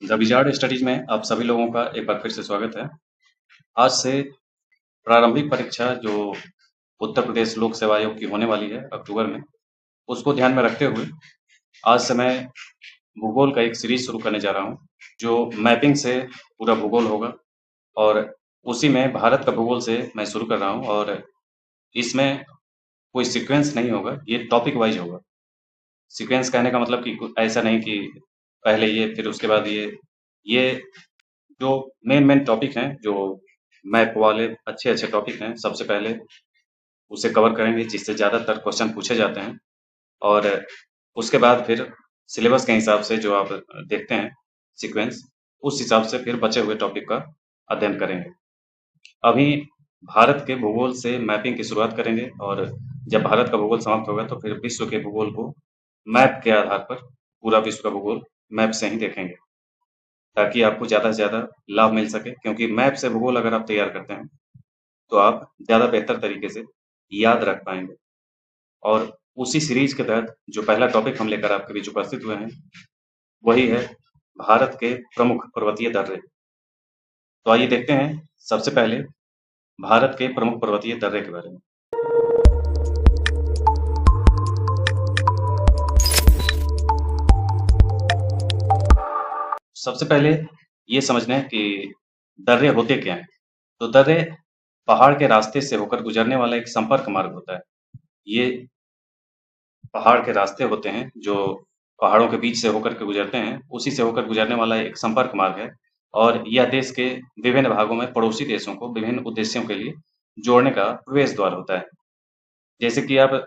The wizard studies में आप सभी लोगों का एक बार फिर से स्वागत है। आज से प्रारंभिक परीक्षा जो उत्तर प्रदेश लोक सेवा आयोग की होने वाली है अक्टूबर में, उसको ध्यान में रखते हुए आज से मैं भूगोल का एक सीरीज शुरू करने जा रहा हूँ, जो मैपिंग से पूरा भूगोल होगा और उसी में भारत का भूगोल से मैं शुरू कर रहा हूँ और इसमें कोई सीक्वेंस नहीं होगा, ये टॉपिक वाइज होगा। सीक्वेंस कहने का मतलब कि ऐसा नहीं कि पहले ये फिर उसके बाद ये जो मेन टॉपिक हैं, जो मैप वाले अच्छे टॉपिक हैं, सबसे पहले उसे कवर करेंगे जिससे ज़्यादातर क्वेश्चन पूछे जाते हैं और उसके बाद फिर सिलेबस के हिसाब से जो आप देखते हैं सीक्वेंस, उस हिसाब से फिर बचे हुए टॉपिक का अध्ययन करेंगे। अभी भारत के भूगोल से मैपिंग की शुरुआत करेंगे और जब भारत का भूगोल समाप्त होगा तो फिर विश्व के भूगोल को मैप के आधार पर पूरा विश्व का भूगोल मैप से ही देखेंगे, ताकि आपको ज़्यादा से ज़्यादा लाभ मिल सके। क्योंकि मैप से भूगोल अगर आप तैयार करते हैं तो आप ज़्यादा बेहतर तरीके से याद रख पाएंगे। और उसी सीरीज के तहत जो पहला टॉपिक हम लेकर आपके बीच उपस्थित हुए हैं, वही है भारत के प्रमुख पर्वतीय दर्रे। तो आइए देखते हैं सबसे पहले भारत के प्रमुख पर्वतीय दर्रे के बारे में। सबसे पहले ये समझना है कि दर्रे होते क्या हैं। तो दर्रे पहाड़ के रास्ते से होकर गुजरने वाला एक संपर्क मार्ग होता है। ये पहाड़ के रास्ते होते हैं जो पहाड़ों के बीच से होकर के गुजरते हैं, उसी से होकर गुजरने वाला एक संपर्क मार्ग है और यह देश के विभिन्न भागों में पड़ोसी देशों को विभिन्न उद्देश्यों के लिए जोड़ने का प्रवेश द्वार होता है। जैसे कि आप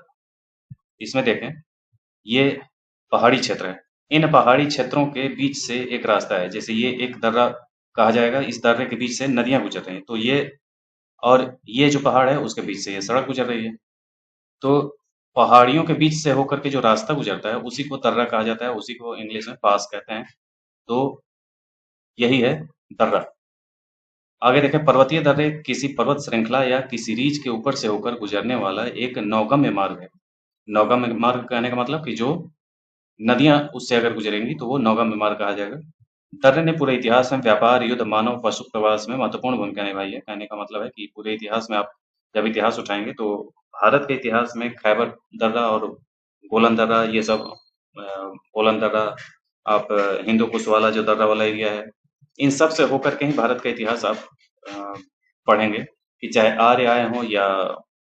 इसमें देखें, ये पहाड़ी क्षेत्र है। इन पहाड़ी क्षेत्रों के बीच से एक रास्ता है, जैसे ये एक दर्रा कहा जाएगा, इस दर्रे के बीच से नदियां गुजर रही हैं। तो ये जो पहाड़ है उसके बीच से ये सड़क गुजर रही है। तो पहाड़ियों के बीच से होकर के जो रास्ता गुजरता है उसी को दर्रा कहा जाता है, उसी को इंग्लिश में पास कहते हैं। तो यही है दर्रा। आगे देखें, पर्वतीय दर्रे किसी पर्वत श्रृंखला या किसी रीछ के ऊपर से होकर गुजरने वाला एक नौगम्य मार्ग है। नौगम्य मार्ग कहने का मतलब कि जो नदियां उससे अगर गुजरेंगी तो वो नौगम्य मार्ग कहा जाएगा। दर्रे ने पूरे इतिहास में व्यापार, युद्ध, मानव, पशु प्रवास में महत्वपूर्ण भूमिका निभाई है। कहने का मतलब है कि पूरे इतिहास में आप जब इतिहास उठाएंगे तो भारत के इतिहास में खैबर दर्रा और बोलन दर्रा, ये सब बोलन दर्रा, आप हिंदू कुश वाला जो दर्रा वाला एरिया है, इन सब से होकर के ही भारत का इतिहास आप अ, पढ़ेंगे कि चाहे आर्य आए हों या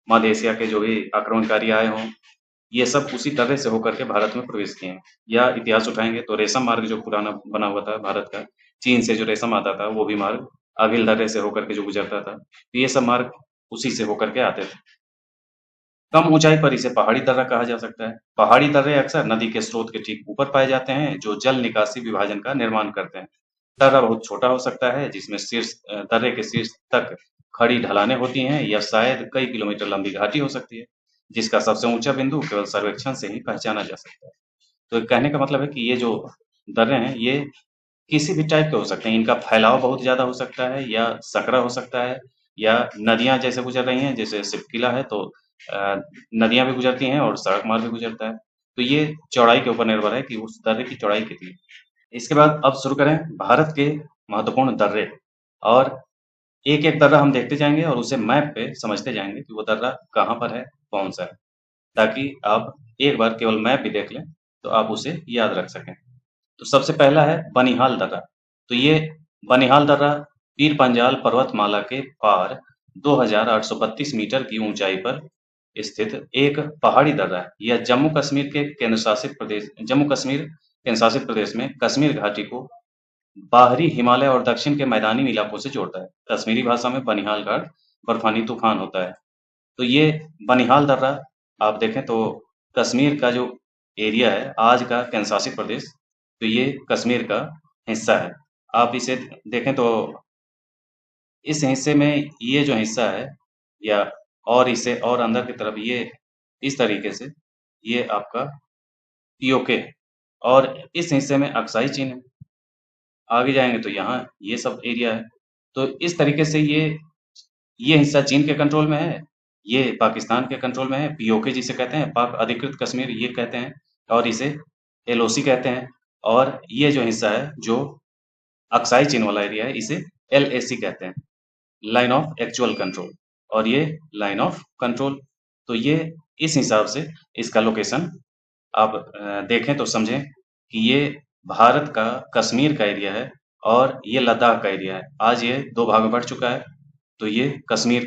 मध्य एशिया के जो भी आक्रमणकारी आए हों, ये सब उसी दर्रे से होकर के भारत में प्रवेश किए हैं। या इतिहास उठाएंगे तो रेशम मार्ग जो पुराना बना हुआ था भारत का, चीन से जो रेशम आता था वो भी मार्ग आगिल दर्रे से होकर के जो गुजरता था, तो ये सब मार्ग उसी से होकर के आते थे। कम ऊंचाई पर इसे पहाड़ी दर्रा कहा जा सकता है। पहाड़ी दर्रे अक्सर नदी के स्रोत के ठीक ऊपर पाए जाते हैं, जो जल निकासी विभाजन का निर्माण करते हैं। दर्रा बहुत छोटा हो सकता है, जिसमें दर्रे के शीर्ष तक खड़ी ढलानें होती हैं, या शायद कई किलोमीटर लंबी घाटी हो सकती है, जिसका सबसे ऊंचा बिंदु केवल सर्वेक्षण से ही पहचाना जा सकता है। तो कहने का मतलब है कि ये जो दर्रे हैं ये किसी भी टाइप के हो सकते हैं। इनका फैलाव बहुत ज्यादा हो सकता है या सकरा हो सकता है, या नदियां जैसे गुजर रही हैं, जैसे सिपकिला है तो नदियां भी गुजरती हैं और सड़क मार्ग भी गुजरता है। तो ये चौड़ाई के ऊपर निर्भर है कि उस दर्रे की चौड़ाई कितनी है। इसके बाद अब शुरू करें भारत के महत्वपूर्ण दर्रे, और एक एक दर्रा हम देखते जाएंगे और उसे मैप पे समझते जाएंगे कि वो दर्रा कहाँ पर है, कौन सा है, ताकि आप एक बार केवल मैप भी देख लें तो आप उसे याद रख सकें। तो सबसे पहला है बनिहाल दर्रा। तो ये बनिहाल दर्रा पीर पंजाल पर्वतमाला के पार 2832 मीटर की ऊंचाई पर स्थित एक पहाड़ी दर्रा है। यह जम्मू कश्मीर केंद्र शासित प्रदेश में कश्मीर घाटी को बाहरी हिमालय और दक्षिण के मैदानी इलाकों से जोड़ता है। कश्मीरी भाषा में बनिहाल घाट बर्फानी तूफान होता है। तो ये बनिहाल दर्रा आप देखें तो कश्मीर का जो एरिया है आज का केंद्र शासित प्रदेश, तो ये कश्मीर का हिस्सा है। आप इसे देखें तो इस हिस्से में ये जो हिस्सा है, या और इसे और अंदर की तरफ ये इस तरीके से, ये आपका पीओके, और इस हिस्से में अक्साई चीन है। आगे जाएंगे तो यहाँ ये सब एरिया है। तो इस तरीके से ये हिस्सा चीन के कंट्रोल में है, ये पाकिस्तान के कंट्रोल में है। पीओके जिसे कहते हैं, पाक अधिकृत कश्मीर ये कहते हैं, और इसे एलओसी कहते हैं। और ये जो हिस्सा है जो अक्साई चिन्ह वाला एरिया है, इसे LAC कहते हैं, लाइन ऑफ एक्चुअल कंट्रोल, और ये लाइन ऑफ कंट्रोल। तो ये इस हिसाब से इसका लोकेशन आप देखें तो समझें कि ये भारत का कश्मीर का एरिया है और ये लद्दाख का एरिया है। आज ये दो भाग में बढ़ चुका है, तो ये कश्मीर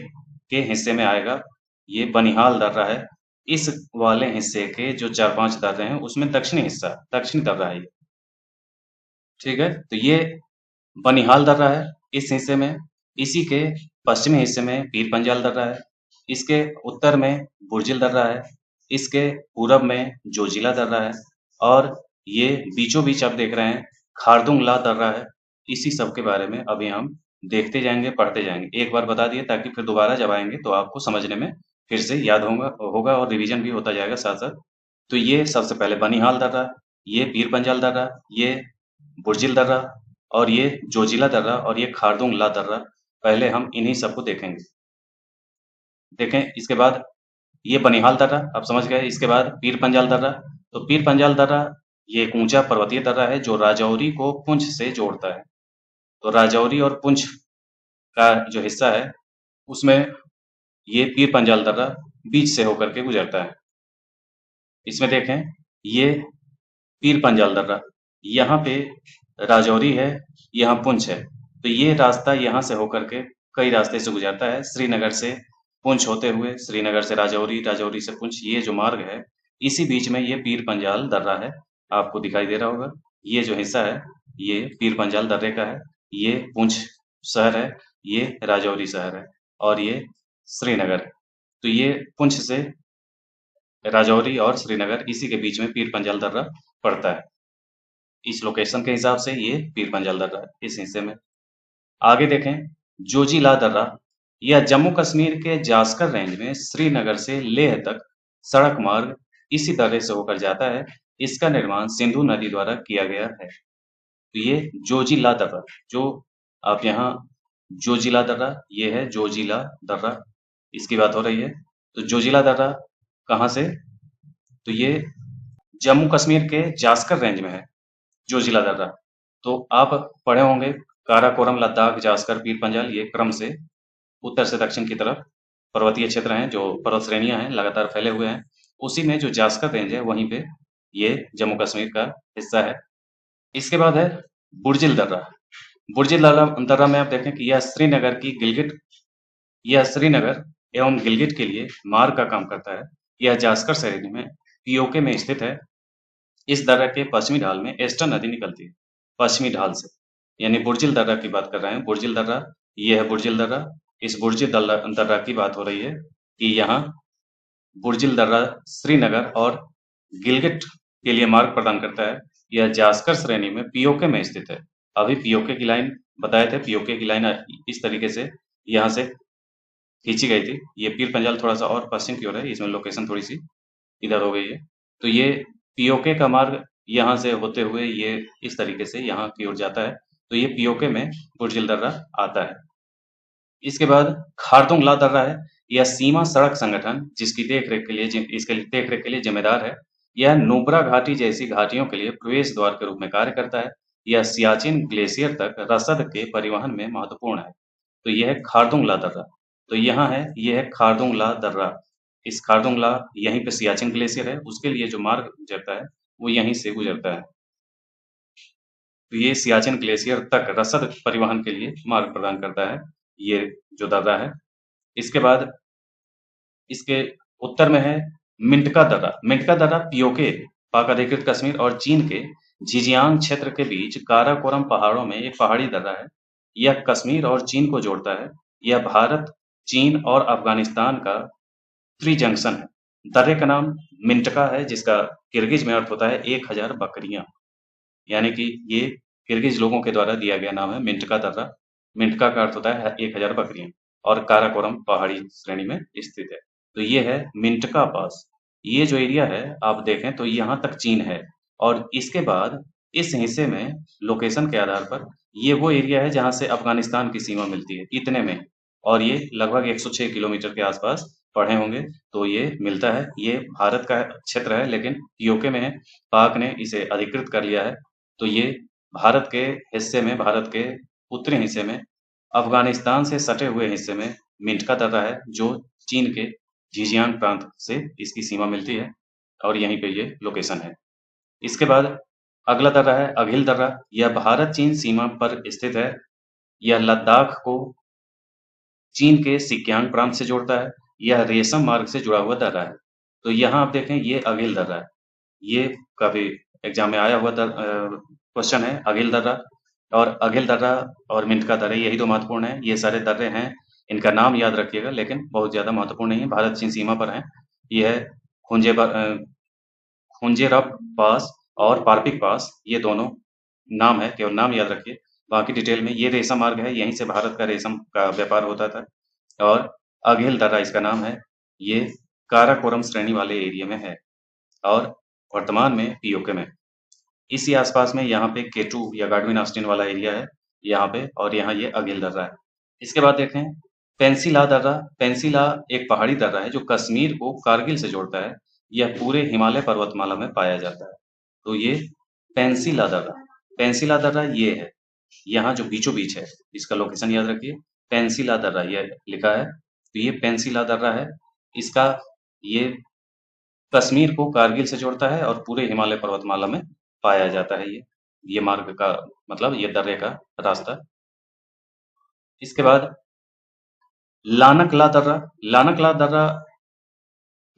के हिस्से में आएगा। ये बनिहाल दर्रा है। इस वाले हिस्से के जो 4-5 दर्रे हैं उसमें दक्षिणी दर्रा है ये। ठीक है, तो ये बनिहाल दर्रा है इस हिस्से में। इसी के पश्चिमी हिस्से में पीर पंजाल दर्रा है। इसके उत्तर में बुर्जिल दर्रा है। इसके पूरब में जोजिला दर्रा है, और ये बीचों बीच आप देख रहे हैं खारदुंग ला दर्रा है। इसी सब के बारे में अभी हम देखते जाएंगे, पढ़ते जाएंगे। एक बार बता दिए ताकि फिर दोबारा जब आएंगे तो आपको समझने में फिर से याद होगा और रिवीजन भी होता जाएगा साथ साथ। तो ये सबसे पहले बनिहाल दर्रा, ये पीर पंजाल दर्रा, ये बुर्जिल दर्रा, और ये जोजिला दर्रा, और ये खारदुंग ला दर्रा। पहले हम इन्हीं सबको देखेंगे। देखें, इसके बाद ये बनिहाल दर्रा आप समझ गए। इसके बाद पीर पंजाल दर्रा। तो पीर पंजाल दर्रा ये एक ऊंचा पर्वतीय दर्रा है जो राजौरी को पुंछ से जोड़ता है। तो राजौरी और पुंछ का जो हिस्सा है उसमें ये पीर पंजाल दर्रा बीच से होकर के गुजरता है। इसमें देखें, ये पीर पंजाल दर्रा, यहाँ पे राजौरी है, यहाँ पुंछ है। तो ये रास्ता यहाँ से होकर के कई रास्ते से गुजरता है। श्रीनगर से पुंछ होते हुए, श्रीनगर से राजौरी, राजौरी से पुंछ, ये जो मार्ग है इसी बीच में ये पीर पंजाल दर्रा है। आपको दिखाई दे रहा होगा, ये जो हिस्सा है ये पीर पंजाल दर्रे का है। ये पुंछ शहर है, ये राजौरी शहर है, और ये श्रीनगर है। तो ये पुंछ से राजौरी और श्रीनगर, इसी के बीच में पीर पंजाल दर्रा पड़ता है। इस लोकेशन के हिसाब से ये पीर पंजाल दर्रा है इस हिस्से में। आगे देखें, जोजिला दर्रा, यह जम्मू कश्मीर के जास्कर रेंज में श्रीनगर से लेह तक सड़क मार्ग इसी दर्रे से होकर जाता है। इसका निर्माण सिंधु नदी द्वारा किया गया है। तो ये जोजिला दर्रा, जो आप यहाँ जोजिला दर्रा, ये है जोजिला दर्रा, इसकी बात हो रही है। तो जोजिला दर्रा कहाँ से? तो ये जम्मू कश्मीर के जास्कर रेंज में है जोजिला दर्रा। तो आप पढ़े होंगे काराकोरम, लद्दाख, जास्कर, पीर पंजाल, ये क्रम से उत्तर से दक्षिण की तरफ पर्वतीय क्षेत्र हैं, जो पर्वत श्रेणियां हैं लगातार फैले हुए हैं। उसी में जो जास्कर रेंज है वहीं पे ये जम्मू कश्मीर का हिस्सा है। इसके बाद है बुर्जिल दर्रा। बुर्जिल दर्रा में आप देखें कि यह श्रीनगर एवं गिलगित के लिए मार्ग का काम करता है। यह जास्कर श्रेणी में पीओके में स्थित है। इस दर्रा के पश्चिमी ढाल में एस्टर नदी निकलती है, पश्चिमी ढाल से, यानी बुर्जिल दर्रा की बात कर रहे हैं। बुर्जिल दर्रा, ये है बुर्जिल दर्रा। इस बुर्जिल दर्रा की बात हो रही है कि यहाँ बुर्जिल दर्रा श्रीनगर और गिलगित के लिए मार्ग प्रदान करता है। यह जास्कर श्रेणी में पीओके में स्थित है। अभी पीओके की लाइन बताए थे, पीओके की लाइन इस तरीके से यहाँ से खींची गई थी। ये पीर पंजाल थोड़ा सा और पश्चिम की ओर है, इसमें लोकेशन थोड़ी सी इधर हो गई है। तो ये पीओके का मार्ग यहाँ से होते हुए ये इस तरीके से यहाँ की ओर जाता है। तो ये पीओके में बुर्जिल दर्रा आता है। इसके बाद खारदुंग ला दर्रा है। यह सीमा सड़क संगठन इसकी देखरेख के लिए जिम्मेदार है। यह नुब्रा घाटी जैसी घाटियों के लिए प्रवेश द्वार के रूप में कार्य करता है। यह सियाचिन ग्लेशियर तक रसद के परिवहन में महत्वपूर्ण है। तो यह है खारदुंग ला दर्रा। तो यहाँ है, यह है खारदुंग ला दर्रा। इस खारदुंग ला, यहीं पे सियाचिन ग्लेशियर है, उसके लिए जो मार्ग गुजरता है वो यहीं से गुजरता है। तो ये सियाचिन ग्लेशियर तक रसद परिवहन के लिए मार्ग प्रदान करता है, ये जो दर्रा है। इसके बाद इसके उत्तर में है मिंटका दर्रा। मिंटका दर्रा पीओके, पाक अधिकृत कश्मीर और चीन के झिजियांग क्षेत्र के बीच काराकोरम पहाड़ों में एक पहाड़ी दर्रा है। यह कश्मीर और चीन को जोड़ता है। यह भारत, चीन और अफगानिस्तान का त्रिजंक्शन है। दर्रे का नाम मिंटका है, जिसका किर्गिज में अर्थ होता है 1000 बकरियां, यानी कि ये किर्गिज लोगों के द्वारा दिया गया नाम है मिंटका दर्रा। मिंटका का अर्थ होता है 1000 बकरियां, और काराकोरम पहाड़ी श्रेणी में स्थित है। तो ये है मिंटका पास। ये जो एरिया है आप देखें तो यहाँ तक चीन है, और इसके बाद इस हिस्से में लोकेशन के आधार पर ये वो एरिया है जहाँ से अफगानिस्तान की सीमा मिलती है, इतने में। और ये लगभग 106 किलोमीटर के आसपास पढ़े होंगे, तो ये मिलता है। ये भारत का क्षेत्र है लेकिन पीओके में है, पाक ने इसे अधिकृत कर लिया है। तो ये भारत के हिस्से में, भारत के उत्तरी हिस्से में, अफगानिस्तान से सटे हुए हिस्से में मिंटका दर्रा है, जो चीन के झिंजियांग प्रांत से इसकी सीमा मिलती है और यहीं पे ये लोकेशन है। इसके बाद अगला दर्रा है अघिल दर्रा। यह भारत चीन सीमा पर स्थित है। यह लद्दाख को चीन के सिक्यांग प्रांत से जोड़ता है। यह रेशम मार्ग से जुड़ा हुआ दर्रा है। तो यहाँ आप देखें, ये अघिल दर्रा है। ये काफी एग्जाम में आया हुआ क्वेश्चन है, अघिल दर्रा। और अघिल दर्रा और मिंटका दर्रा, यही दो महत्वपूर्ण है। ये सारे दर्रे हैं, इनका नाम याद रखिएगा, लेकिन बहुत ज्यादा महत्वपूर्ण नहीं है, भारत चीन सीमा पर है। यह है खुंजेरब पास और पार्पिक पास, ये दोनों नाम है, केवल नाम याद रखिए। बाकी डिटेल में ये रेशम मार्ग है, यहीं से भारत का रेशम का व्यापार होता था। और अघिल दर्रा इसका नाम है। ये काराकोरम श्रेणी वाले एरिया में है और वर्तमान में पीओके में। इसी आसपास में यहाँ पे केटू या गाडविन ऑस्टिन वाला एरिया है यहाँ पे, और यहाँ ये अघिल दर्रा है। इसके बाद देखें पेंसिला दर्रा। पेंसिला एक पहाड़ी दर्रा है जो कश्मीर को कारगिल से जोड़ता है। यह पूरे हिमालय पर्वतमाला में पाया जाता है। तो ये पेंसिला दर्रा, पेंसिला दर्रा ये है, यहाँ जो बीचों बीच है, इसका लोकेशन याद रखिए। पेंसिला दर्रा ये लिखा है, तो ये पेंसिला दर्रा है। इसका ये कश्मीर को कारगिल से जोड़ता है और पूरे हिमालय पर्वतमाला में पाया जाता है। ये मार्ग का मतलब ये दर्रे का रास्ता। इसके बाद लानकला दर्रा। लानकला दर्रा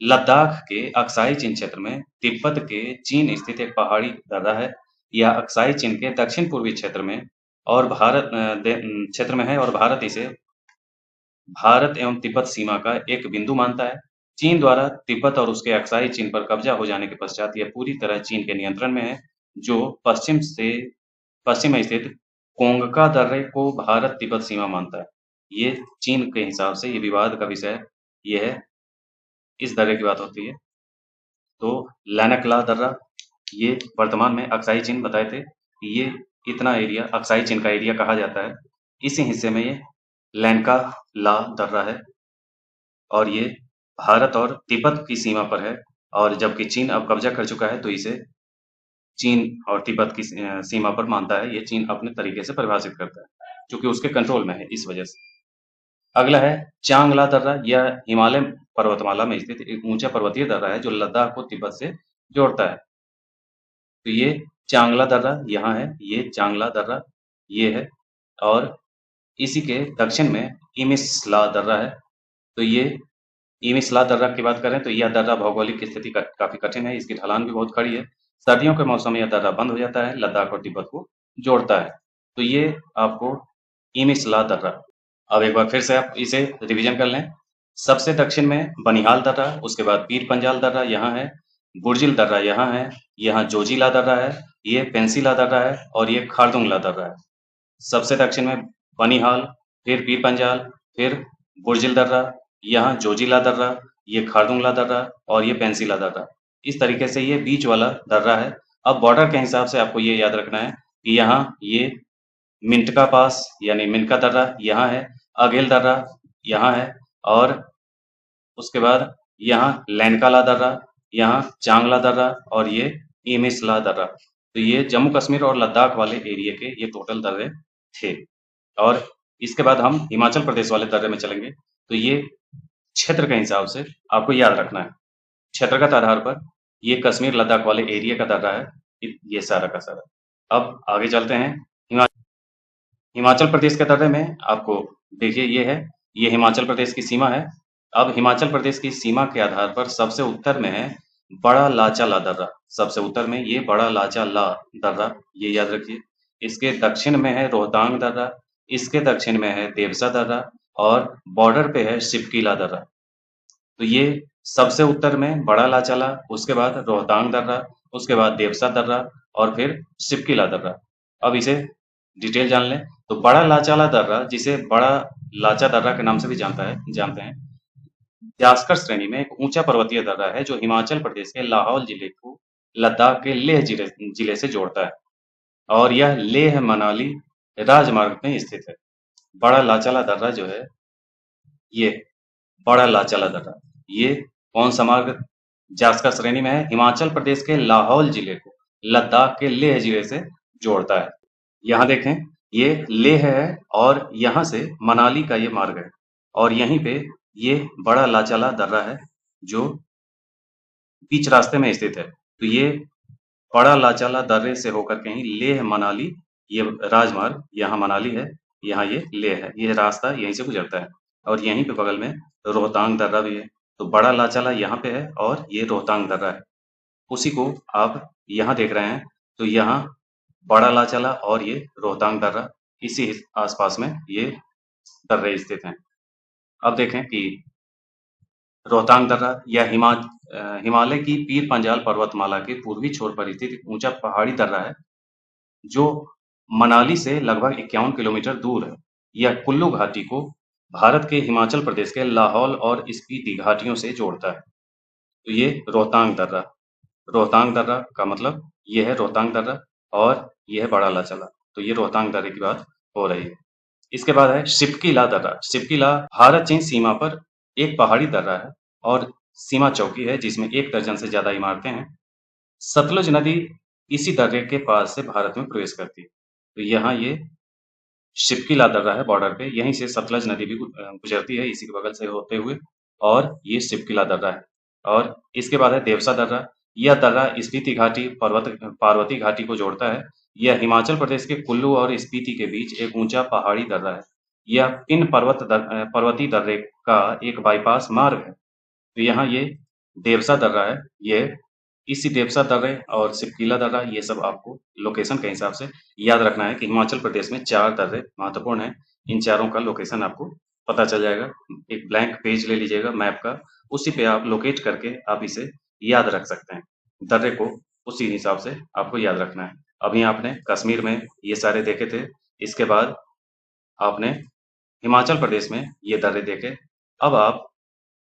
लद्दाख के अक्साई चीन क्षेत्र में तिब्बत के चीन स्थित एक पहाड़ी दर्रा है। यह अक्साई चीन के दक्षिण पूर्वी क्षेत्र में और क्षेत्र में है और भारत इसे भारत एवं तिब्बत सीमा का एक बिंदु मानता है। चीन द्वारा तिब्बत और उसके अक्साई चीन पर कब्जा हो जाने के पश्चात यह पूरी तरह चीन के नियंत्रण में है, जो पश्चिम में स्थित कोंगका दर्रे को भारत तिब्बत सीमा मानता है। ये चीन के हिसाब से ये विवाद का विषय ये है, इस दर्रे की बात होती है। तो लैनकला दर्रा ये वर्तमान में अक्साई चीन बताए थे, ये इतना एरिया अक्साई चीन का एरिया कहा जाता है। इसी हिस्से में ये लैनका ला दर्रा है और ये भारत और तिब्बत की सीमा पर है। और जबकि चीन अब कब्जा कर चुका है, तो इसे चीन और तिब्बत की सीमा पर मानता है। ये चीन अपने तरीके से परिभाषित करता है, क्योंकि उसके कंट्रोल में है, इस वजह से। अगला है चांगला दर्रा। यह हिमालय पर्वतमाला में स्थित एक ऊंचा पर्वतीय दर्रा है जो लद्दाख को तिब्बत से जोड़ता है। तो ये चांगला दर्रा यहाँ है, ये चांगला दर्रा ये है। और इसी के दक्षिण में इमिसला दर्रा है। तो ये इमिसला दर्रा की बात करें तो यह दर्रा भौगोलिक स्थिति काफी कठिन है, इसकी ढलान भी बहुत खड़ी है। सर्दियों के मौसम में यह दर्रा बंद हो जाता है, लद्दाख और तिब्बत को जोड़ता है। तो ये आपको इमिसला दर्रा। अब एक बार फिर से आप इसे रिवीजन कर लें। सबसे दक्षिण में बनिहाल दर्रा, उसके बाद पीर पंजाल दर्रा यहाँ है, बुर्जिल दर्रा यहाँ है, यहाँ जोजिला दर्रा है, ये पेंसिला दर्रा है और ये खारदुंगला दर्रा है। सबसे दक्षिण में बनिहाल, फिर पीर पंजाल, फिर बुर्जिल दर्रा, यहाँ जोजिला दर्रा, ये खारदुंगला दर्रा और ये पेंसिला दर्रा। इस तरीके से ये बीच वाला दर्रा है। अब बॉर्डर के हिसाब से आपको ये याद रखना है कि यहाँ ये मिंटका पास यानी मिंटका दर्रा यहाँ है, अघिल दर्रा यहाँ है और उसके बाद यहाँ लैनकाला दर्रा, यहाँ चांगला दर्रा और ये इमिसला दर्रा। तो ये जम्मू कश्मीर और लद्दाख वाले एरिया के ये टोटल दर्रे थे। और इसके बाद हम हिमाचल प्रदेश वाले दर्रे में चलेंगे। तो ये क्षेत्र के हिसाब से आपको याद रखना है, क्षेत्रगत आधार पर ये कश्मीर लद्दाख वाले एरिया का दर्रा है, ये सारा का सारा। अब आगे चलते हैं। हिमाचल प्रदेश के दर्रे में आपको देखिए ये हिमाचल प्रदेश की सीमा है। अब हिमाचल प्रदेश की सीमा के आधार पर सबसे उत्तर में है बड़ा लाचा ला दर्रा। सबसे उत्तर में ये बड़ा लाचा ला दर्रा, ये याद रखिए। इसके दक्षिण में है रोहतांग दर्रा, इसके दक्षिण में है देवसा दर्रा और बॉर्डर पे है सिपकीला दर्रा। तो ये सबसे उत्तर में बड़ा लाचाला, उसके बाद रोहतांग दर्रा, उसके बाद देवसा दर्रा और फिर सिपकीला दर्रा। अब इसे डिटेल जान लें। तो बड़ा लाचाला दर्रा, जिसे बड़ा लाचा दर्रा के नाम से भी जानते हैं, जास्कर श्रेणी में एक ऊंचा पर्वतीय दर्रा है जो हिमाचल प्रदेश के लाहौल जिले को लद्दाख के लेह जिले से जोड़ता है और यह लेह मनाली राजमार्ग में स्थित है। बड़ा लाचाला दर्रा जो है, ये बड़ा लाचाला दर्रा, ये कौन सा मार्ग जास्कर श्रेणी में है? हिमाचल प्रदेश के लाहौल जिले को लद्दाख के लेह जिले से जोड़ता है। यहाँ देखें, ये लेह है और यहाँ से मनाली का ये मार्ग है और यहीं पे ये बड़ा लाचला दर्रा है जो बीच रास्ते में स्थित है। तो ये बड़ा लाचला दर्रे से होकर के ही लेह मनाली, ये राजमार्ग यहाँ मनाली है, यहाँ ये लेह है, ये रास्ता यहीं से गुजरता है और यहीं पे बगल में रोहतांग दर्रा भी है। तो बड़ा लाचला यहाँ पे है और ये रोहतांग दर्रा है, उसी को आप यहाँ देख रहे हैं। तो यहाँ बड़ा लाचला और ये रोहतांग दर्रा, इसी आसपास में ये दर्रे स्थित हैं। अब देखें कि रोहतांग दर्रा यह हिमालय की पीर पंजाल पर्वतमाला के पूर्वी छोर पर स्थित एक ऊंचा पहाड़ी दर्रा है जो मनाली से लगभग 51 किलोमीटर दूर है। यह कुल्लू घाटी को भारत के हिमाचल प्रदेश के लाहौल और स्पीति घाटियों से जोड़ता है। तो ये रोहतांग दर्रा का मतलब ये है रोहतांग दर्रा और ये है बड़ा लाचला। तो ये रोहतांग दर्रे की बात हो रही है। इसके बाद है शिपकीला दर्रा। शिपकीला भारत चीन सीमा पर एक पहाड़ी दर्रा है और सीमा चौकी है जिसमें 1 दर्जन से ज्यादा इमारतें हैं। सतलुज नदी इसी दर्रे के पास से भारत में प्रवेश करती है। तो यहाँ ये शिपकीला दर्रा है बॉर्डर पे, यहीं से सतलज नदी भी गुजरती है इसी के बगल से होते हुए और ये शिपकीला दर्रा है। और इसके बाद है देवसा दर्रा। यह दर्रा स्पीति घाटी पार्वती घाटी को जोड़ता है। यह हिमाचल प्रदेश के कुल्लू और स्पीति के बीच एक ऊंचा पहाड़ी दर्रा है। यह पर्वतीय दर्रे का एक बाईपास मार्ग है। तो यहाँ ये देवसा दर्रा है, ये इसी देवसा दर्रे और सिपकीला दर्रा, ये सब आपको लोकेशन के हिसाब से याद रखना है कि हिमाचल प्रदेश में 4 दर्रे महत्वपूर्ण हैं। इन चारों का लोकेशन आपको पता चल जाएगा। एक ब्लैंक पेज ले लीजिएगा मैप का, उसी पे आप लोकेट करके आप इसे याद रख सकते हैं। दर्रे को उसी हिसाब से आपको याद रखना है। अभी आपने कश्मीर में ये सारे देखे थे, इसके बाद आपने हिमाचल प्रदेश में ये दर्रे देखे। अब आप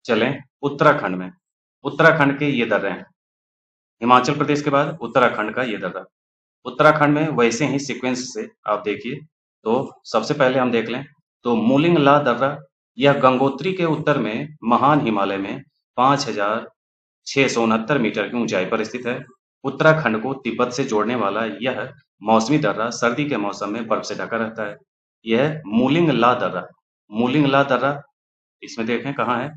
चलें उत्तराखंड में। उत्तराखंड के ये दर्रे हैं। हिमाचल प्रदेश के बाद उत्तराखंड का ये दर्रा। उत्तराखंड में वैसे ही सीक्वेंस से आप देखिए। तो सबसे पहले हम देख लें तो मूलिंग ला दर्रा, यह गंगोत्री के उत्तर में महान हिमालय में 5,669 मीटर की ऊंचाई पर स्थित है। उत्तराखंड को तिब्बत से जोड़ने वाला यह मौसमी दर्रा सर्दी के मौसम में बर्फ से ढका रहता है। यह मूलिंग ला दर्रा। मूलिंग ला दर्रा इसमें देखें कहाँ है,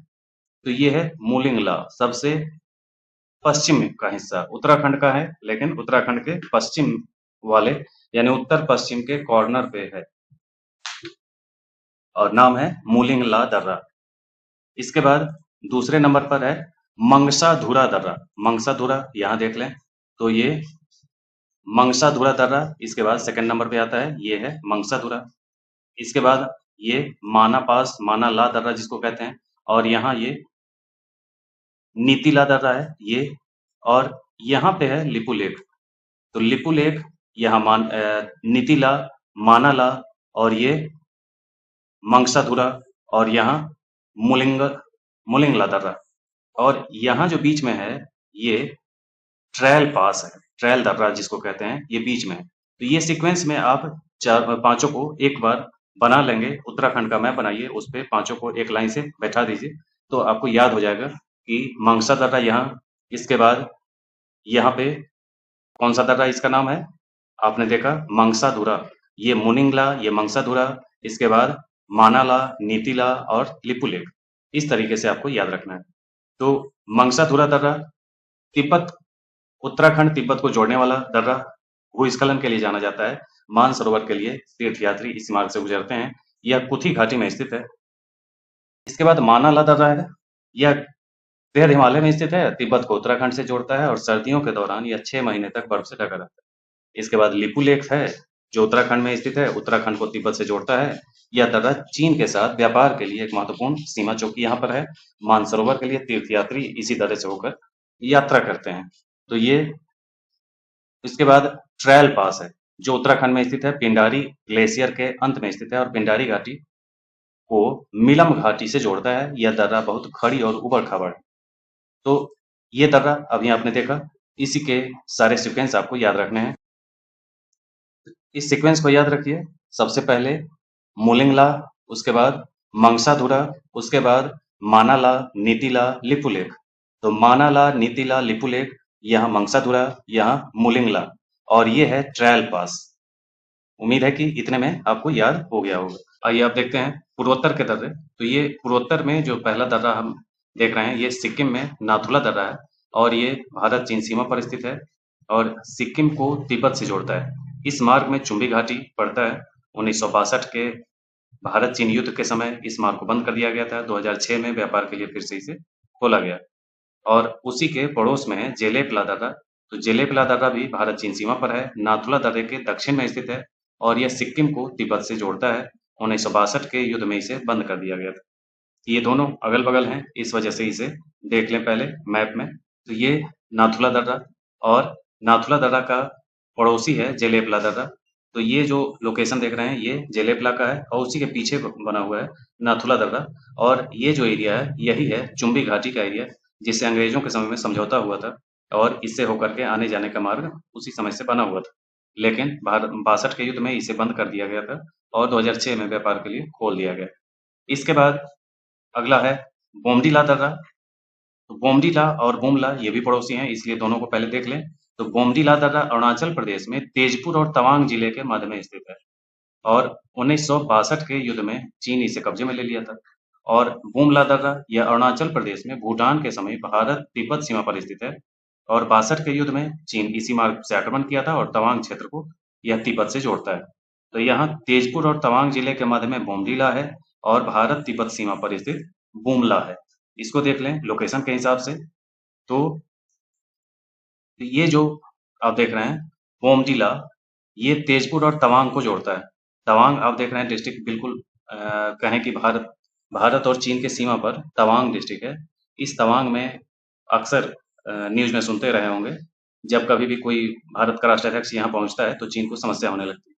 तो ये है मूलिंग ला, सबसे पश्चिम का हिस्सा उत्तराखंड का है, लेकिन उत्तराखंड के पश्चिम वाले यानी उत्तर पश्चिम के कॉर्नर पे है और नाम है मूलिंग ला दर्रा। इसके बाद दूसरे नंबर पर है मंगसाधुरा दर्रा। मंगसाधुरा यहाँ देख लें, तो ये मंगसाधुरा दर्रा इसके बाद सेकंड नंबर पे आता है, ये है मंगसाधुरा। इसके बाद ये माना पास, माना ला दर्रा जिसको कहते हैं, और यहाँ ये नीतिला दर्रा है ये, और यहाँ पे है लिपू लेक। तो लिपू लेक यहाँ नीतिला, मानाला और ये मंगसाधुरा और यहाँ मुलिंग मुलिंगला दर्रा, और यहाँ जो बीच में है ये ट्रेल पास है, ट्रेल दर्रा जिसको कहते हैं, ये बीच में है। तो ये सीक्वेंस में आप पांचों को एक बार बना लेंगे। उत्तराखंड का मैप बनाइए, उस पे पांचों को एक लाइन से बैठा दीजिए, तो आपको याद हो जाएगा कि मंगसा दर्रा यहाँ, इसके बाद यहाँ पे कौन सा दर्रा इसका नाम है, आपने देखा मंगसाधुरा, ये मुनिंगला, ये मंगसाधुरा, इसके बाद मानाला, नीतिला और लिपुलेख। इस तरीके से आपको याद रखना है। तो मंगसाधुरा दर्रा तिब्बत, उत्तराखंड तिब्बत को जोड़ने वाला दर्रा, भूस्खलन के लिए जाना जाता है। मानसरोवर के लिए तीर्थयात्री इस मार्ग से गुजरते हैं। यह कुथी घाटी में स्थित है। इसके बाद मानाला दर्रा है, यह बेहद हिमालय में स्थित है, तिब्बत को उत्तराखंड से जोड़ता है और सर्दियों के दौरान यह 6 महीने तक बर्फ से ढका रहता है। इसके बाद लिपू लेक है जो उत्तराखंड में स्थित है, उत्तराखंड को तिब्बत से जोड़ता है। यह दर्रा चीन के साथ व्यापार के लिए एक महत्वपूर्ण सीमा चौकी यहाँ पर है। मानसरोवर के लिए तीर्थयात्री इसी दर्रे से होकर यात्रा करते हैं। तो ये इसके बाद ट्रेल पास है जो उत्तराखंड में स्थित है, पिंडारी ग्लेशियर के अंत में स्थित है और पिंडारी घाटी को मिलम घाटी से जोड़ता है। यह दर्रा बहुत खड़ी और उबड़ खाबड़ है। तो ये दर्रा अभी आपने देखा, इसी के सारे सीक्वेंस आपको याद रखने हैं। इस सीक्वेंस को याद रखिए। सबसे पहले मोलिंगला, उसके बाद मंगसाधुरा, उसके बाद मानाला, नीतिला, लिपुलेख। तो मानाला, नीतिला, लिपुलेख, यहाँ मंगसाधुरा, यहाँ मोलिंगला, और ये है ट्रायल पास। उम्मीद है कि इतने में आपको याद हो गया होगा। आइए अब देखते हैं पूर्वोत्तर के दर्रे। तो ये पूर्वोत्तर में जो पहला दर्रा हम देख रहे हैं, ये सिक्किम में नाथुला दर्रा है और ये भारत चीन सीमा पर स्थित है और सिक्किम को तिब्बत से जोड़ता है। इस मार्ग में चुम्बी घाटी पड़ता है। 1962 के भारत चीन युद्ध के समय इस मार्ग को बंद कर दिया गया था। 2006 में व्यापार के लिए फिर से इसे खोला गया और उसी के पड़ोस में है जेलेपला दर्रा। तो जेलेपला दर्रा भी भारत चीन सीमा पर है, नाथुला दर्रे के दक्षिण में स्थित है और यह सिक्किम को तिब्बत से जोड़ता है। 1962 के युद्ध में इसे बंद कर दिया गया था। ये दोनों अगल बगल हैं, इस वजह से इसे देख लें पहले मैप में। तो ये नाथुला दर्रा और नाथुला दर्रा का पड़ोसी है जेलेपला दर्रा। तो ये जो लोकेशन देख रहे हैं ये जेलेपला का है और उसी के पीछे बना हुआ है नाथुला दर्रा। और ये जो एरिया है यही है चुम्बी घाटी का एरिया, जिससे अंग्रेजों के समय में समझौता हुआ था और इससे होकर के आने जाने का मार्ग उसी समय से बना हुआ था। लेकिन भारत 62 के युद्ध में इसे बंद कर दिया गया था और 2006 में व्यापार के लिए खोल दिया गया। इसके बाद अगला है बोमडीला दर्रा। तो बोमडीला और बुमला ये भी पड़ोसी हैं, इसलिए दोनों को पहले देख लें। तो बोमडीला दर्रा अरुणाचल प्रदेश में तेजपुर और तवांग जिले के मध्य में स्थित है और 1962 के युद्ध में चीन इसे कब्जे में ले लिया था। और बुमला दर्रा यह अरुणाचल प्रदेश में भूटान के समीप भारत तिब्बत सीमा पर स्थित है और 62 के युद्ध में चीन इसी मार्ग से आक्रमण किया था और तवांग क्षेत्र को यह तिब्बत से जोड़ता है। तो यहाँ तेजपुर और तवांग जिले के मध्य में बोमडीला है और भारत तिब्बत सीमा पर स्थित बुमला है। इसको देख लें लोकेशन के हिसाब से। तो ये जो आप देख रहे हैं बोमडीला, ये तेजपुर और तवांग को जोड़ता है। तवांग आप देख रहे हैं डिस्ट्रिक्ट बिल्कुल कहें कि भारत भारत और चीन के सीमा पर तवांग डिस्ट्रिक्ट है। इस तवांग में अक्सर न्यूज में सुनते रहे होंगे, जब कभी भी कोई भारत का राष्ट्राध्यक्ष यहाँ पहुंचता है तो चीन को समस्या होने लगती है।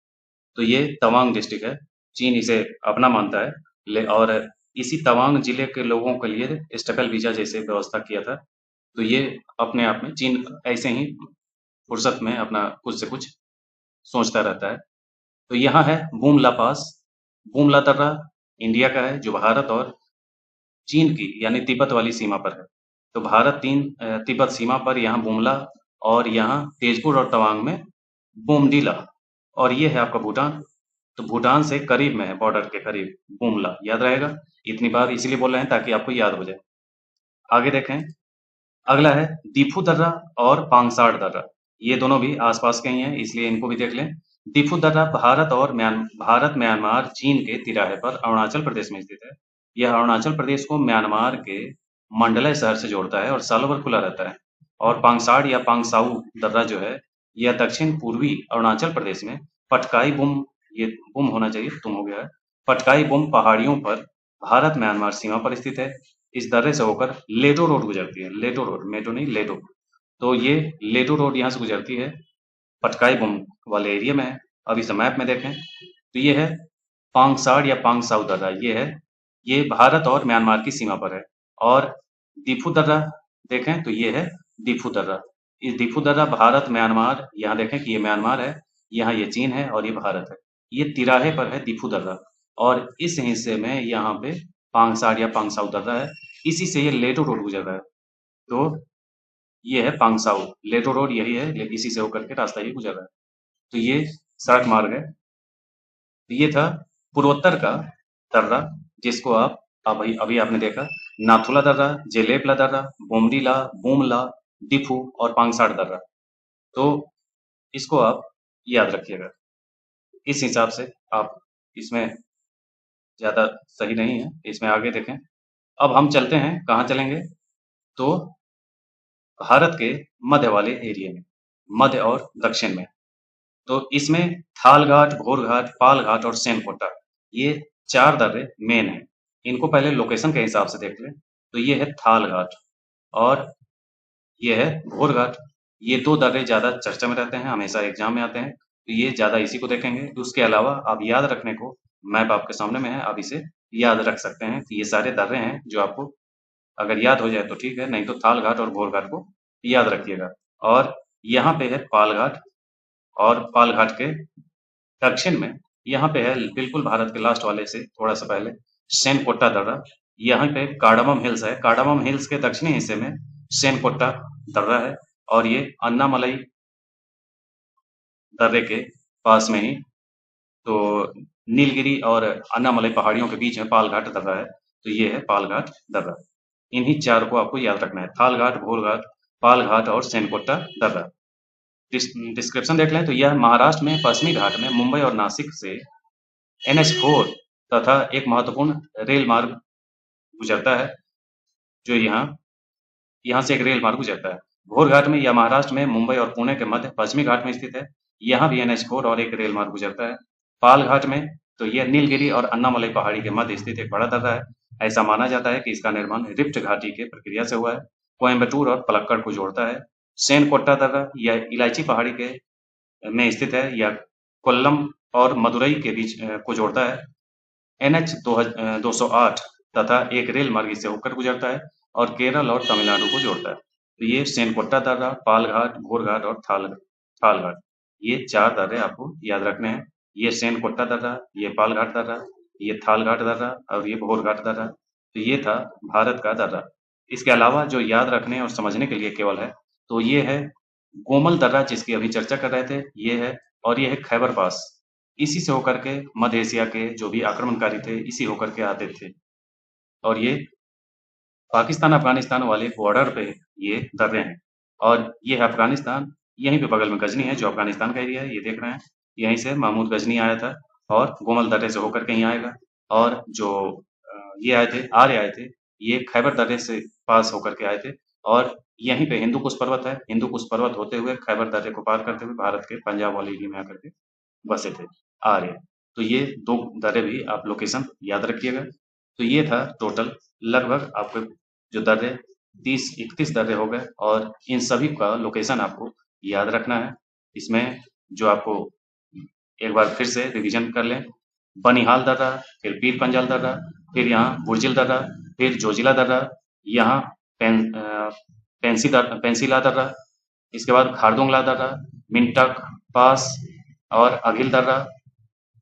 तो ये तवांग डिस्ट्रिक्ट है, चीन इसे अपना मानता है। और इसी तवांग जिले के लोगों के लिए स्टेपल वीजा जैसे व्यवस्था किया था। तो ये अपने आप में चीन ऐसे ही फुर्सत में अपना कुछ से कुछ सोचता रहता है। तो यहाँ है बूमला पास। बूमला दर्रा इंडिया का है जो भारत और चीन की यानी तिब्बत वाली सीमा पर है। तो भारत तिब्बत सीमा पर यहाँ बुमला और यहाँ तेजपुर और तवांग में बोमडीला। और ये है आपका भूटान। तो भूटान से करीब में है, बॉर्डर के करीब बुमला, याद रहेगा। इतनी बार इसलिए बोल रहे हैं ताकि आपको याद हो जाए। आगे देखें, अगला है दीफू दर्रा और पांगसाड़ दर्रा। ये दोनों भी आसपास के ही हैं, इसलिए इनको भी देख लें। दीफू दर्रा भारत म्यांमार चीन के तिराहे पर अरुणाचल प्रदेश में स्थित है। यह अरुणाचल प्रदेश को म्यांमार के मंडले शहर से जोड़ता है और सालों भर खुला रहता है। और पांगसाड़ या पांगसाऊ दर्रा जो है यह दक्षिण पूर्वी अरुणाचल प्रदेश में पटकाई बुम, ये बुम होना चाहिए, तुम हो गया है, पटकाई बुम पहाड़ियों पर भारत म्यांमार सीमा पर स्थित है। इस दर्रे से होकर लेडो रोड गुजरती है। लेडो रोड, मेट्रो नहीं, लेडो। तो ये लेडो रोड यहाँ से गुजरती है, पटकाई बुम वाले एरिया में है। अब इस मैप में देखें तो ये है पांगसाड़ या पांगसाऊ दर्रा। ये भारत और म्यांमार की सीमा पर है। और दीफू दर्रा देखें तो ये है दीफू दर्रा। इस दीफू दर्रा भारत म्यांमार, यहाँ देखें कि ये म्यांमार है, यहाँ ये चीन है और ये भारत है। ये तिराहे पर है दीफू दर्रा और इस हिस्से में यहाँ पे पांगसाड़ या पांगसाऊ दर्रा है। इसी से ये लेडो रोड गुजर रहा है। तो ये है पांगसाऊ, लेडो रोड यही है, लेकिन इसी से होकर के रास्ता ये गुजर रहा है। तो ये सड़क मार्ग है। तो ये था पूर्वोत्तर का दर्रा, जिसको आप अभी अभी आपने देखा, नाथुला दर्रा, जेलेपला दर्रा, बोमडीला, बूमला, डिफू और पांगसाड़ दर्रा। तो इसको आप याद रखिएगा। इस हिसाब से आप इसमें ज्यादा सही नहीं है, इसमें आगे देखें। अब हम चलते हैं, कहाँ चलेंगे? तो भारत के मध्य वाले एरिया में, मध्य और दक्षिण में। तो इसमें थाल घाट, घोर घाट, पाल घाट और सेनकोटा, ये 4 दर्रे मेन हैं। इनको पहले लोकेशन के हिसाब से देख लें। तो ये है थाल घाट और ये है घोर घाट। ये 2 दर्रे ज़्यादा चर्चा में रहते हैं, हमेशा एग्जाम में आते हैं, तो ये ज़्यादा इसी को देखेंगे। तो उसके अलावा आप याद रखने को, मैप आपके सामने में है, आप इसे याद रख सकते हैं कि ये सारे दर्रे हैं जो आपको अगर याद हो जाए तो ठीक है, नहीं तो थाल घाट और घोर घाट को याद रखिएगा। और यहाँ पे है पाल घाट और पाल घाट के दक्षिण में यहाँ पे है बिल्कुल भारत के लास्ट वाले से थोड़ा सा पहले सेनकोट्टा दर्रा। यहाँ पे कार्डामम हिल्स है। कार्डामम हिल्स के दक्षिणी हिस्से में सेनकोट्टा दर्रा है और ये अन्नामलई दर्रे के पास में ही तो नीलगिरी और अन्नामलई पहाड़ियों के बीच में पालघाट दर्रा है, तो ये है पालघाट दर्रा। इन्हीं 4 को आपको याद रखना है, थालघाट, घोलघाट, पालघाट और सेनकोट्टा दर्रा। डिस्क्रिप्शन देख लें तो यह महाराष्ट्र में पश्चिमी घाट में मुंबई और नासिक से NH4 तथा एक महत्वपूर्ण रेल मार्ग गुजरता है, जो यहाँ से एक रेल मार्ग गुजरता है। घोरघाट में या महाराष्ट्र में मुंबई और पुणे के मध्य पश्चिमी घाट में स्थित है। यहाँ भी NH4 और एक रेल मार्ग गुजरता है। पालघाट में तो यह नीलगिरी और अन्नामलई पहाड़ी के मध्य स्थित एक बड़ा दर्रा है। ऐसा माना जाता है कि इसका निर्माण रिफ्ट घाटी के प्रक्रिया से हुआ है। कोयम्बटूर और पलक्कड़ को जोड़ता है। सेनकोट्टा दर्रा यह इलायची पहाड़ी के में स्थित है। यह कोल्लम और मदुरई के बीच को जोड़ता है। NH 208 तथा एक रेल मार्ग इससे होकर गुजरता है और केरल और तमिलनाडु को जोड़ता है। तो ये सेनकोट्टा दर्रा, पालघाट, घोरघाट और थालघाट, ये 4 दर्रे आपको याद रखने हैं। ये सेनकोट्टा दर्रा, ये पालघाट दर्रा, ये थालघाट दर्रा और ये घोरघाट दर्रा। तो ये था भारत का दर्रा। इसके अलावा जो याद रखने और समझने के लिए केवल है, तो ये है गोमल दर्रा जिसकी अभी चर्चा कर रहे थे, ये है, और ये है खैबर पास। इसी से होकर के मध्य एशिया के जो भी आक्रमणकारी थे, इसी होकर के आते थे। और ये पाकिस्तान अफगानिस्तान वाले बॉर्डर पे ये दर्रे हैं। और ये है अफगानिस्तान, यहीं पे बगल में गजनी है जो अफगानिस्तान का एरिया है, ये देख रहे हैं। यहीं से महमूद गजनी आया था और गोमल दर्रे से होकर के यहीं आएगा। और जो ये आए थे, आर्य आए थे, ये खैबर दर्रे से पास होकर के आए थे और यहीं पे हिंदू कुश पर्वत है। हिंदू कुश पर्वत होते हुए खैबर दर्रे को पार करते हुए भारत के पंजाब वाले एरिया में आकर के बसे थे आर्य। तो ये 2 दर्रे भी आप लोकेशन याद रखिएगा। तो ये था टोटल लगभग आपके जो दर्रे 30-31 दर्रे हो गए और इन सभी का लोकेशन आपको याद रखना है। इसमें जो आपको एक बार फिर से रिवीजन कर लें, बनिहाल दर्रा, फिर पीर पंजाल दर्रा, फिर यहाँ बुर्जिल दर्रा, फिर जोजिला दर्रा, यहाँ पेंसिला दर्रा, इसके बाद खारदुंगला दर्रा, मिंटक पास और अघिल दर्रा,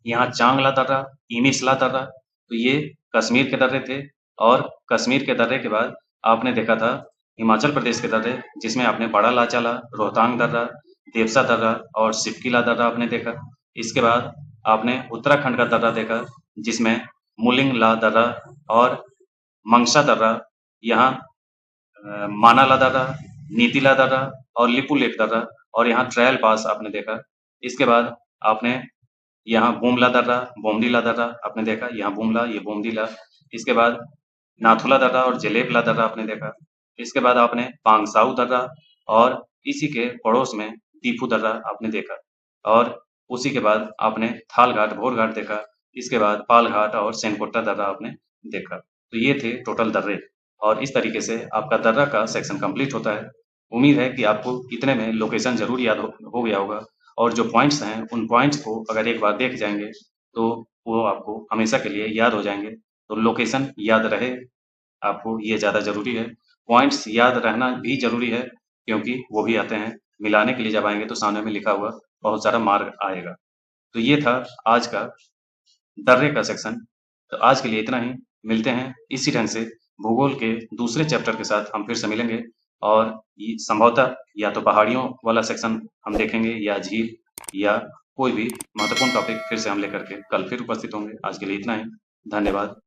यहाँ चांगला दर्रा, इमिसला दर्रा। तो ये कश्मीर के दर्रे थे। और कश्मीर के दर्रे के बाद आपने देखा था हिमाचल प्रदेश के दर्रे, जिसमें आपने बड़ा लाचाला, रोहतांग दर्रा, देवसा दर्रा और सिपकीला दर्रा आपने देखा। इसके बाद आपने उत्तराखंड का दर्रा देखा, जिसमें मुलिंगला दर्रा और मंगसा दर्रा, यहाँ मानाला दर्रा, नीतिला दर्रा और लिपुलेख दर्रा और यहाँ ट्रायल पास आपने देखा। इसके बाद आपने यहाँ बूमला दर्रा, बोमडीला दर्रा आपने देखा, यहाँ बूमला, ये बोमडीला। इसके बाद नाथुला दर्रा और जलेबला दर्रा आपने देखा। इसके बाद आपने पांगसाऊ दर्रा और इसी के पड़ोस में टीपू दर्रा आपने देखा। और उसी के बाद आपने थालघाट, घोरघाट देखा। इसके बाद पालघाट और सेनकोट्टा दर्रा आपने देखा। तो ये थे टोटल दर्रे और इस तरीके से आपका दर्रा का सेक्शन कंप्लीट होता है। उम्मीद है कि आपको इतने में लोकेशन ज़रूर याद हो गया होगा और जो पॉइंट्स हैं, उन पॉइंट्स को अगर एक बार देख जाएँगे, तो वो आपको हमेशा के लिए याद हो जाएँगे। तो लोकेशन याद रहे आपको, ये ज़्यादा ज़रूरी है। पॉइंट्स याद रहना भी ज़रूरी है, क्योंकि वो भी आते हैं, मिलाने के लिए जब आएँगे तो सामने में लिखा हुआ बहुत सारा मार्ग आएगा। तो ये था आज का दर्रे का सेक्शन। तो आज के लिए इतना ही। मिलते हैं इसी ढंग से भूगोल के दूसरे चैप्टर के साथ हम फिर से मिलेंगे और ये संभवतः या तो पहाड़ियों वाला सेक्शन हम देखेंगे या झील या कोई भी महत्वपूर्ण टॉपिक फिर से हम लेकर के कल फिर उपस्थित होंगे। आज के लिए इतना ही। धन्यवाद।